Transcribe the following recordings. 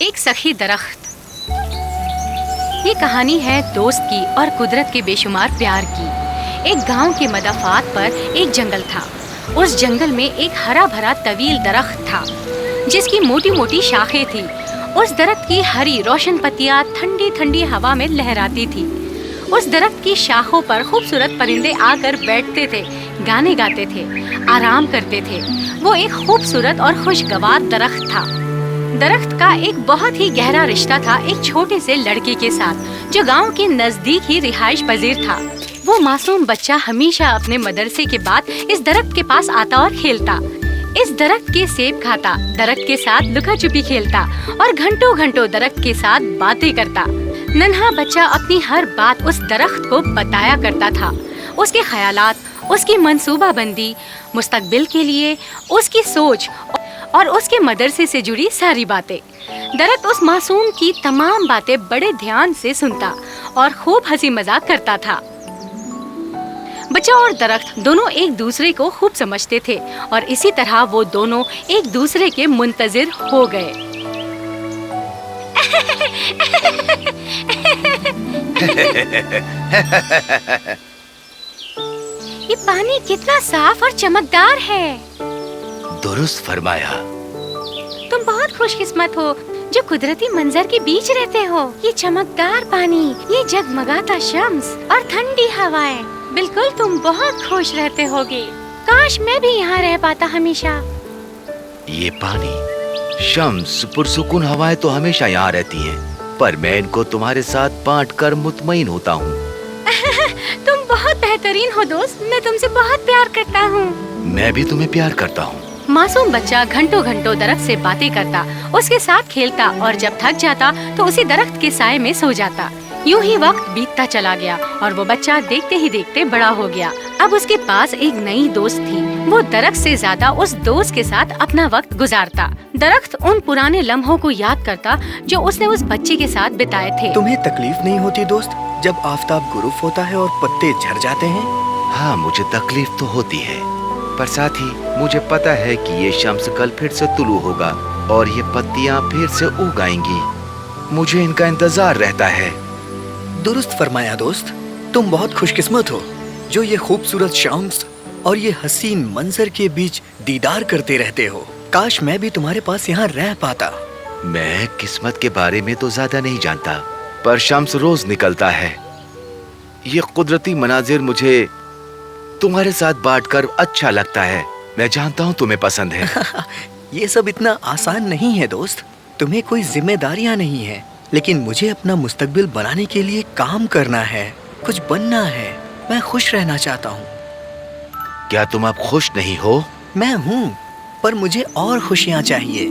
एक सखी दरख्त। ये कहानी है दोस्त की और कुदरत के बेशुमार प्यार की। एक गांव के मदाफात पर एक जंगल था। उस जंगल में एक हरा भरा तवील दरख्त था जिसकी मोटी मोटी शाखें थी। उस दरख्त की हरी रोशन पत्तियां ठंडी ठंडी हवा में लहराती थी। उस दरख्त की शाखों पर खूबसूरत परिंदे आकर बैठते थे, गाने गाते थे, आराम करते थे। वो एक खूबसूरत और खुशगवार दरख्त था। दरख्त का एक बहुत ही गहरा रिश्ता था एक छोटे से लड़के के साथ जो गांव के नजदीक ही रिहाइश पजीर था। वो मासूम बच्चा हमेशा अपने मदरसे के बाद इस दरख्त के पास आता और खेलता। इस दरख्त के सेब खाता, दरख्त के साथ लुका छुपी खेलता और घंटों घंटों दरख्त के साथ बातें करता। नन्हा बच्चा अपनी हर बात उस दरख्त को बताया करता था। उसके ख्यालात, उसकी मंसूबाबंदी, मुस्तकबिल के लिए उसकी सोच और उसके मदरसे से जुड़ी सारी बातें। दरख्त उस मासूम की तमाम बातें बड़े ध्यान से सुनता और खूब हंसी मजाक करता था। बच्चा और दरख्त दोनों एक दूसरे को खूब समझते थे और इसी तरह वो दोनों एक दूसरे के मुंतजिर हो गए। ये पानी कितना साफ और चमकदार है। दुरुस्त फरमाया। तुम बहुत खुशकिस्मत हो जो कुदरती मंजर के बीच रहते हो। ये चमकदार पानी, ये जगमगाता शम्स और ठंडी हवाएं, बिल्कुल तुम बहुत खुश रहते होगे। काश मैं भी यहाँ रह पाता हमेशा। ये पानी, शम्स, पुरसुकून हवाएं तो हमेशा यहाँ रहती हैं, पर मैं इनको तुम्हारे साथ बांट कर मुतमईन होता हूँ। तुम बहुत बेहतरीन हो दोस्त, मैं तुमसे बहुत प्यार करता हूँ। मैं भी तुम्हें प्यार करता हूँ। मासूम बच्चा घंटों घंटों दरख्त से बातें करता, उसके साथ खेलता और जब थक जाता तो उसी दरख्त के साए में सो जाता। यूं ही वक्त बीतता चला गया और वो बच्चा देखते ही देखते बड़ा हो गया। अब उसके पास एक नई दोस्त थी। वो दरख्त से ज्यादा उस दोस्त के साथ अपना वक्त गुजारता। दरख्त उन पुराने लम्हों को याद करता जो उसने उस बच्चे के साथ बिताए थे। तुम्हें तकलीफ नहीं होती दोस्त जब आफताब गुरूब होता है और पत्ते झड़ जाते हैं? हाँ, मुझे तकलीफ तो होती है, पर साथ ही मुझे पता है कि ये शम्स कल फिर से तुलू होगा और ये पत्तियाँ फिर से उग आएंगी। मुझे इनका इंतजार रहता है। दुरुस्त फरमाया दोस्त, तुम बहुत खुशकिस्मत हो जो ये खूबसूरत शम्स और ये हसीन मंजर के बीच दीदार करते रहते हो। काश मैं भी तुम्हारे पास यहाँ रह पाता। मैं किस्मत के बारे में तो ज्यादा नहीं जानता, पर शम्स रोज निकलता है। ये कुदरती मनाजिर मुझे तुम्हारे साथ बांटकर अच्छा लगता है। मैं जानता हूँ तुम्हें पसंद है। ये सब इतना आसान नहीं है दोस्त। तुम्हें कोई जिम्मेदारियाँ नहीं है, लेकिन मुझे अपना मुस्तकबिल बनाने के लिए काम करना है, कुछ बनना है। मैं खुश रहना चाहता हूँ। क्या तुम अब खुश नहीं हो? मैं हूँ, पर मुझे और खुशियाँ चाहिए।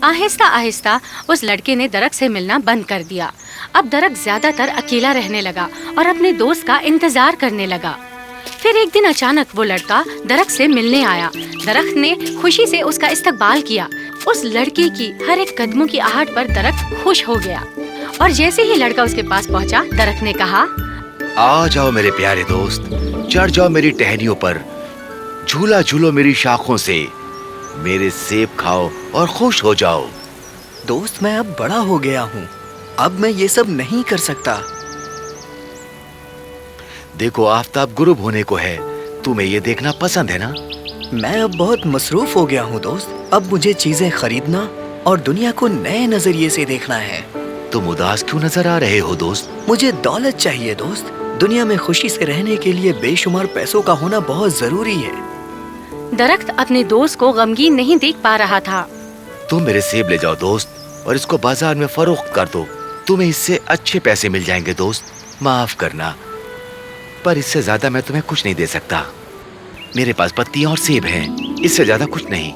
आहिस्ता आहिस्ता उस लड़के ने दरख्त से मिलना बंद कर दिया। अब दरख्त ज्यादातर अकेला रहने लगा और अपने दोस्त का इंतजार करने लगा। फिर एक दिन अचानक वो लड़का दरख्त से मिलने आया। दरख्त ने खुशी से उसका इस्तकबाल किया। उस लड़के की हर एक कदमों की आहट पर दरख्त खुश हो गया और जैसे ही लड़का उसके पास पहुंचा, दरख्त ने कहा, आ जाओ मेरे प्यारे दोस्त, चढ़ जाओ मेरी टहनियों पर, झूला झूलो मेरी शाखों से, मेरे सेब खाओ और खुश हो जाओ। दोस्त, मैं अब बड़ा हो गया हूँ, अब मैं ये सब नहीं कर सकता। देखो, आफताब गुरूब होने को है, तुम्हें ये देखना पसंद है ना? मैं अब बहुत मसरूफ हो गया हूँ दोस्त। अब मुझे चीजें खरीदना और दुनिया को नए नजरिए से देखना है। तुम उदास क्यों नजर आ रहे हो दोस्त? मुझे दौलत चाहिए दोस्त। दुनिया में खुशी से रहने के लिए बेशुमार पैसों का होना बहुत जरूरी है। दरख्त अपने दोस्त को गमगीन नहीं देख पा रहा था। तुम मेरे सेब ले जाओ दोस्त और इसको बाजार में फरोख्त कर दो। तुम्हें इससे अच्छे पैसे मिल जाएंगे दोस्त। माफ करना, पर इससे ज्यादा मैं तुम्हें कुछ नहीं दे सकता। मेरे पास पत्तियां और सेब हैं, इससे ज्यादा कुछ नहीं।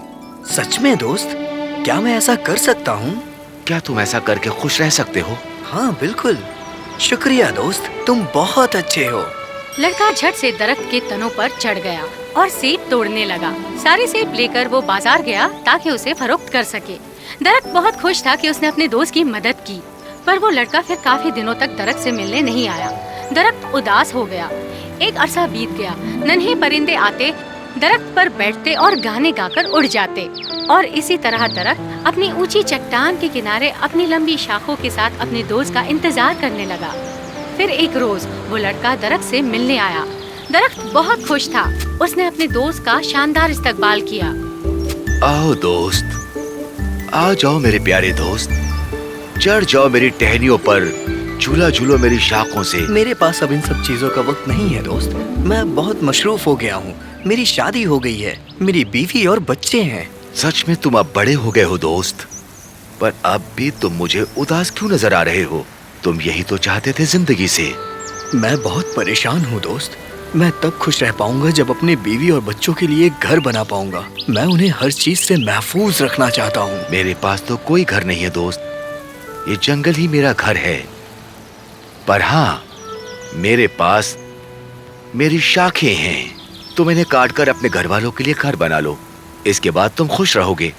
सच में दोस्त, क्या मैं ऐसा कर सकता हूँ? क्या तुम ऐसा करके खुश रह सकते हो? हाँ बिल्कुल। शुक्रिया दोस्त, तुम बहुत अच्छे हो। लड़का झट से दरख्त के तनों पर चढ़ गया और सेब तोड़ने लगा। सारे सेब लेकर वो बाजार गया ताकि उसे फरोख्त कर सके। दरख्त बहुत खुश था कि उसने अपने दोस्त की मदद की, पर वो लड़का फिर काफी दिनों तक दरख्त से मिलने नहीं आया। दरख्त उदास हो गया। एक अरसा बीत गया। नन्हे परिंदे आते, दरख्त पर बैठते और गाने गाकर उड़ जाते और इसी तरह दरख्त अपनी ऊंची चट्टान के किनारे अपनी लंबी शाखों के साथ अपने दोस्त का इंतजार करने लगा। फिर एक रोज वो लड़का दरख्त से मिलने आया। दरख्त बहुत खुश था। उसने अपने दोस्त का शानदार इस्तकबाल किया। आओ दोस्त, आ जाओ मेरे प्यारे दोस्त, चढ़ जाओ मेरी टहनियों पर, झूला झूलो मेरी शाखों से। मेरे पास अब इन सब चीजों का वक्त नहीं है दोस्त। मैं बहुत मशरूफ हो गया हूँ। मेरी शादी हो गई है, मेरी बीवी और बच्चे हैं। सच में तुम अब बड़े हो गए हो दोस्त, पर अब भी तुम मुझे उदास क्यों नजर आ रहे हो? तुम यही तो चाहते थे जिंदगी से। मैं बहुत परेशान हूँ दोस्त। मैं तब खुश रह पाऊंगा जब अपने बीवी और बच्चों के लिए एक घर बना पाऊंगा। मैं उन्हें हर चीज से महफूज रखना चाहता हूँ। मेरे पास तो कोई घर नहीं है दोस्त, ये जंगल ही मेरा घर है। पर हाँ, मेरे पास मेरी शाखें हैं। तुम इन्हें काट कर अपने घर वालों के लिए घर बना लो, इसके बाद तुम खुश रहोगे।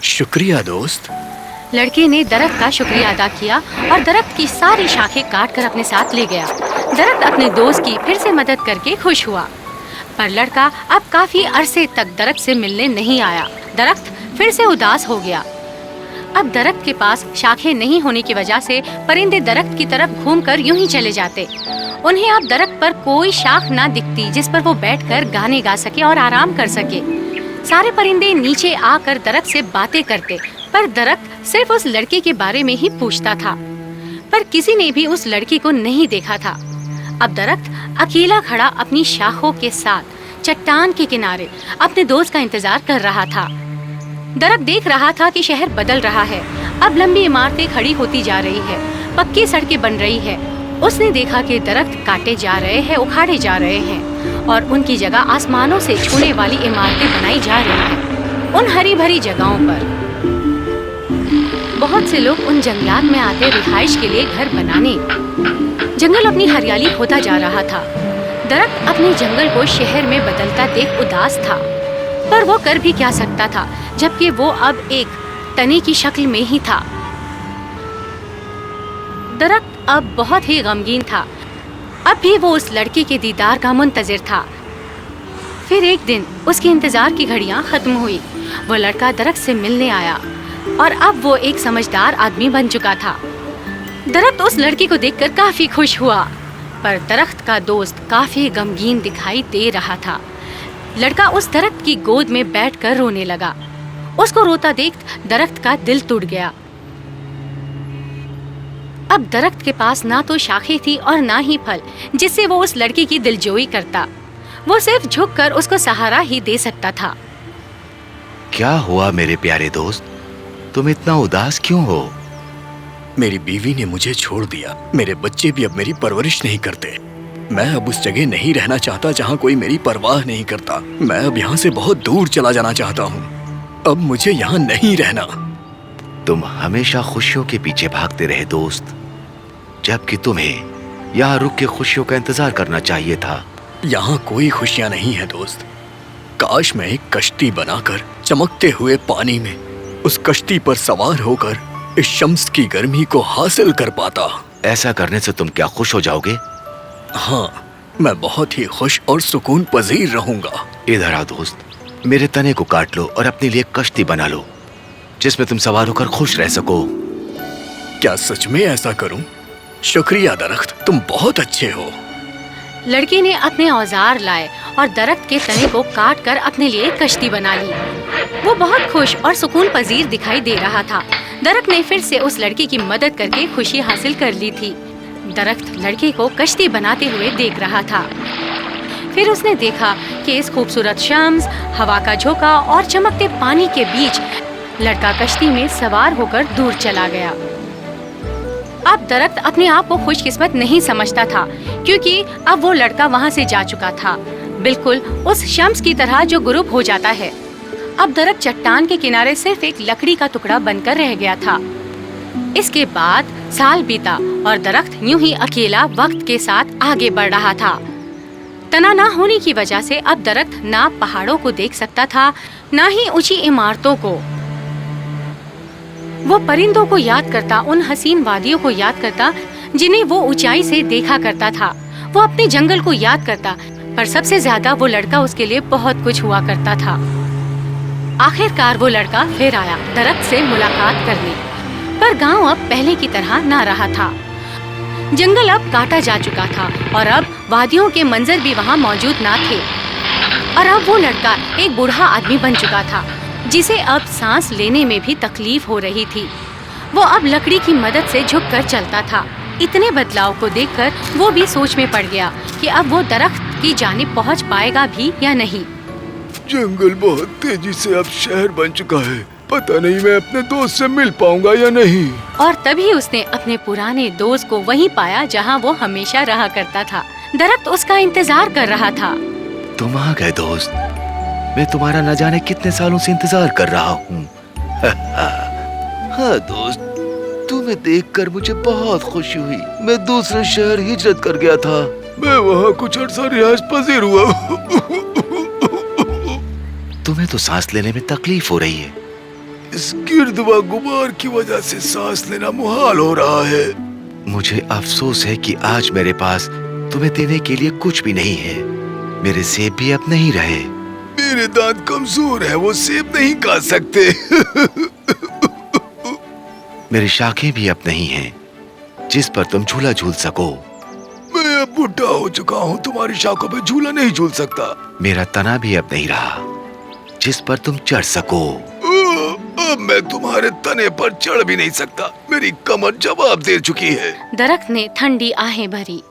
शुक्रिया दोस्त। लड़के ने दरख्त का शुक्रिया अदा किया और दरख्त की सारी शाखें काट कर अपने साथ ले गया। दरख्त अपने दोस्त की फिर से मदद करके खुश हुआ, पर लड़का अब काफी अरसे तक दरख्त से मिलने नहीं आया। दरख्त फिर से उदास हो गया। अब दरख्त के पास शाखें नहीं होने की वजह से परिंदे दरख्त की तरफ घूमकर यूं ही चले जाते। उन्हें अब दरख्त पर कोई शाख ना दिखती जिस पर वो बैठकर गाने गा सके और आराम कर सके। सारे परिंदे नीचे आकर दरख्त से बातें करते, पर दरख्त सिर्फ उस लड़के के बारे में ही पूछता था। पर किसी ने भी उस लड़के को नहीं देखा था। अब दरख्त अकेला खड़ा अपनी शाखों के साथ चट्टान के किनारे अपने दोस्त का इंतजार कर रहा था। दरख्त देख रहा था कि शहर बदल रहा है। अब लंबी इमारतें खड़ी होती जा रही है, पक्की सड़कें बन रही है। उसने देखा कि दरख्त काटे जा रहे हैं, उखाड़े जा रहे हैं और उनकी जगह आसमानों से छूने वाली इमारतें बनाई जा रही हैं। उन हरी भरी जगहों पर बहुत से लोग उन जंगलात में आते रिहाइश के लिए घर बनाने। जंगल अपनी हरियाली खोता जा रहा था। दरख्त अपने जंगल को शहर में बदलता देख उदास था, पर वो कर भी क्या सकता था जबकि वो अब एक तने की शक्ल में ही था। दरख्त अब बहुत ही गमगीन था। अब भी वो उस लड़के के दीदार का मुंतजिर था। फिर एक दिन उसके इंतजार की घड़ियां खत्म हुई। वो लड़का दरख्त से मिलने आया और अब वो एक समझदार आदमी बन चुका था। दरख्त उस लड़के को देखकर काफी खुश हुआ, पर दरख्त का दोस्त काफी गमगीन दिखाई दे रहा था। लड़का उस दरख्त की गोद में बैठकर रोने लगा। उसको रोता देख दरख्त का दिल टूट गया। अब दरख्त के पास ना तो शाखें थी और ना ही फल जिससे वो उस लड़के की दिलजोई करता। वो सिर्फ झुककर उसको सहारा ही दे सकता था। क्या हुआ मेरे प्यारे दोस्त, तुम इतना उदास क्यों हो? मेरी बीवी ने मुझे छोड़ दिया। मेरे बच्चे भी अब मेरी परवरिश नहीं करते। मैं अब उस जगह नहीं रहना चाहता जहाँ कोई मेरी परवाह नहीं करता। मैं अब यहाँ से बहुत दूर चला जाना चाहता हूँ। अब मुझे यहाँ नहीं रहना। तुम हमेशा खुशियों के पीछे भागते रहे दोस्त, जबकि तुम्हें यहाँ रुक के खुशियों का इंतजार करना चाहिए था। यहाँ कोई खुशियाँ नहीं है दोस्त। काश मैं एक कश्ती बनाकर चमकते हुए पानी में उस कश्ती पर सवार होकर इस शम्स की गर्मी को हासिल कर पाता। ऐसा करने से तुम क्या खुश हो जाओगे? हाँ, मैं बहुत ही खुश और सुकून पजीर रहूंगा। इधर आओ दोस्त, मेरे तने को काट लो और अपने लिए कश्ती बना लो जिसमें तुम सवार होकर खुश रह सको। क्या सच में ऐसा करूं? शुक्रिया दरख्त, तुम बहुत अच्छे हो। लड़के ने अपने औजार लाए और दरख्त के तने को काट कर अपने लिए कश्ती बना ली। वो बहुत खुश और सुकून पजीर दिखाई दे रहा था। दरख्त ने फिर से उस लड़के की मदद करके खुशी हासिल कर ली थी। दरख्त लड़के को कश्ती बनाते हुए देख रहा था। फिर उसने देखा कि इस खूबसूरत शम्स, हवा का झोंका और चमकते पानी के बीच लड़का कश्ती में सवार होकर दूर चला गया। अब दरख्त अपने आप को खुशकिस्मत नहीं समझता था, क्योंकि अब वो लड़का वहाँ से जा चुका था, बिल्कुल उस शम्स की तरह जो गुरूब हो जाता है। अब दरख्त चट्टान के किनारे सिर्फ एक लकड़ी का टुकड़ा बनकर रह गया था। इसके बाद साल बीता और दरख्त यूं ही अकेला वक्त के साथ आगे बढ़ रहा था। तना ना होने की वजह से अब दरख्त ना पहाड़ों को देख सकता था, ना ही ऊंची इमारतों को। वो परिंदों को याद करता, उन हसीन वादियों को याद करता जिन्हें वो ऊंचाई से देखा करता था। वो अपने जंगल को याद करता, पर सबसे ज्यादा वो लड़का उसके लिए बहुत कुछ हुआ करता था। आखिरकार वो लड़का फिर आया दरख्त से मुलाकात करने, पर गांव अब पहले की तरह ना रहा था। जंगल अब काटा जा चुका था और अब वादियों के मंजर भी वहाँ मौजूद ना थे। और अब वो लड़का एक बूढ़ा आदमी बन चुका था, जिसे अब सांस लेने में भी तकलीफ हो रही थी। वो अब लकड़ी की मदद से झुककर चलता था। इतने बदलाव को देखकर वो भी सोच में पड़ गया कि अब वो दरख्त की जानिब पहुंच पाएगा भी या नहीं। जंगल बहुत तेजी से अब शहर बन चुका है, पता नहीं मैं अपने दोस्त से मिल पाऊंगा या नहीं। और तभी उसने अपने पुराने दोस्त को वहीं पाया जहां वो हमेशा रहा करता था। दरख्त उसका इंतजार कर रहा था। तुम आ गए दोस्त, मैं तुम्हारा न जाने कितने सालों से इंतजार कर रहा हूँ। हाँ दोस्त, तुम्हें देखकर मुझे बहुत खुशी हुई। मैं दूसरे शहर हिजरत कर गया था। मैं वहाँ कुछ अर्सा रिहाइश पजीर हुआ। तुम्हें तो सांस लेने में तकलीफ हो रही है। इस गिर्द व गुबार की वजह से सांस लेना मुहाल हो रहा है। मुझे अफसोस है कि आज मेरे पास तुम्हें देने के लिए कुछ भी नहीं है। मेरे सेब भी अब नहीं रहे। मेरे दांत कमजोर है, वो सेब नहीं खा सकते। मेरी शाखें भी अब नहीं हैं, जिस पर तुम झूला झूल सको। मैं अब बुढ़ा हो चुका हूँ, तुम्हारी शाखों पे झूला नहीं झूल सकता। मेरा तना भी अब नहीं रहा, जिस पर तुम चढ़ सको। अब मैं तुम्हारे तने पर चढ़ भी नहीं सकता, मेरी कमर जवाब दे चुकी है। दरख्त ने ठंडी आहें भरी।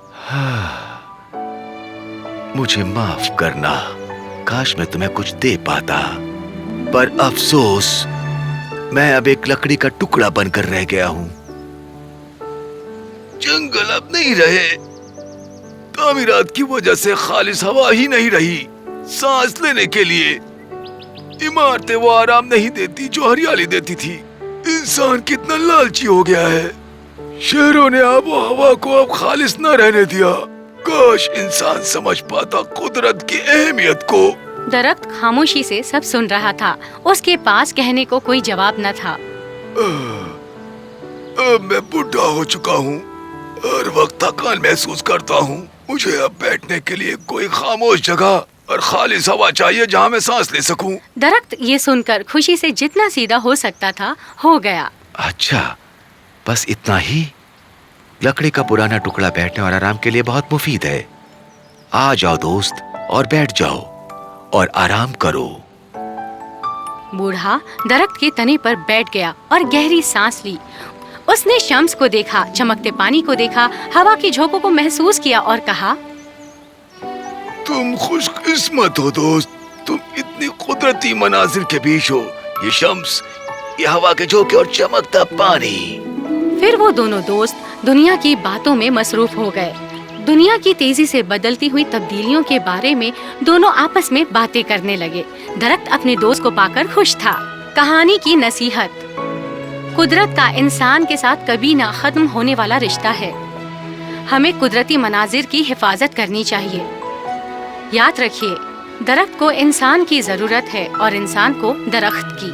मुझे माफ करना, काश मैं तुम्हें कुछ दे पाता, पर अफसोस मैं अब एक लकड़ी का टुकड़ा बनकर रह गया हूँ। जंगल अब नहीं रहे, तामीरात की वजह से खालिस हवा ही नहीं रही सांस लेने के लिए। इमारतें वो आराम नहीं देती जो हरियाली देती थी। इंसान कितना लालची हो गया है। शहरों ने आबो हवा को अब खालिस न रहने दिया। काश इंसान समझ पाता कुदरत की अहमियत को। दरख्त खामोशी से सब सुन रहा था। उसके पास कहने को कोई जवाब न था। अब मैं बुढ़ा हो चुका हूँ, हर वक्त थकान महसूस करता हूँ। मुझे अब बैठने के लिए कोई खामोश जगह और खालिस हवा चाहिए जहाँ मैं सांस ले सकूं। दरख्त ये सुनकर खुशी से जितना सीधा हो सकता था हो गया। अच्छा, बस इतना ही? लकड़ी का पुराना टुकड़ा बैठने और आराम के लिए बहुत मुफीद है। आ जाओ दोस्त और बैठ जाओ और आराम करो। बूढ़ा दरख्त के तने पर बैठ गया और गहरी सांस ली। उसने शम्स को देखा, चमकते पानी को देखा, हवा की झोंकों को महसूस किया और कहा, तुम खुशकिस्मत हो दोस्त, तुम इतनी कुदरती मनाजिर के बीच हो। ये शम्स, ये हवा के झोंके और चमकता पानी। फिर वो दोनों दोस्त दुनिया की बातों में मसरूफ हो गए। दुनिया की तेजी से बदलती हुई तब्दीलियों के बारे में दोनों आपस में बातें करने लगे। दरख्त अपने दोस्त को पाकर खुश था। कहानी की नसीहत: कुदरत का इंसान के साथ कभी ना खत्म होने वाला रिश्ता है। हमें कुदरती मनाजिर की हिफाजत करनी चाहिए। याद रखिए, दरख्त को इंसान की जरूरत है और इंसान को दरख्त की।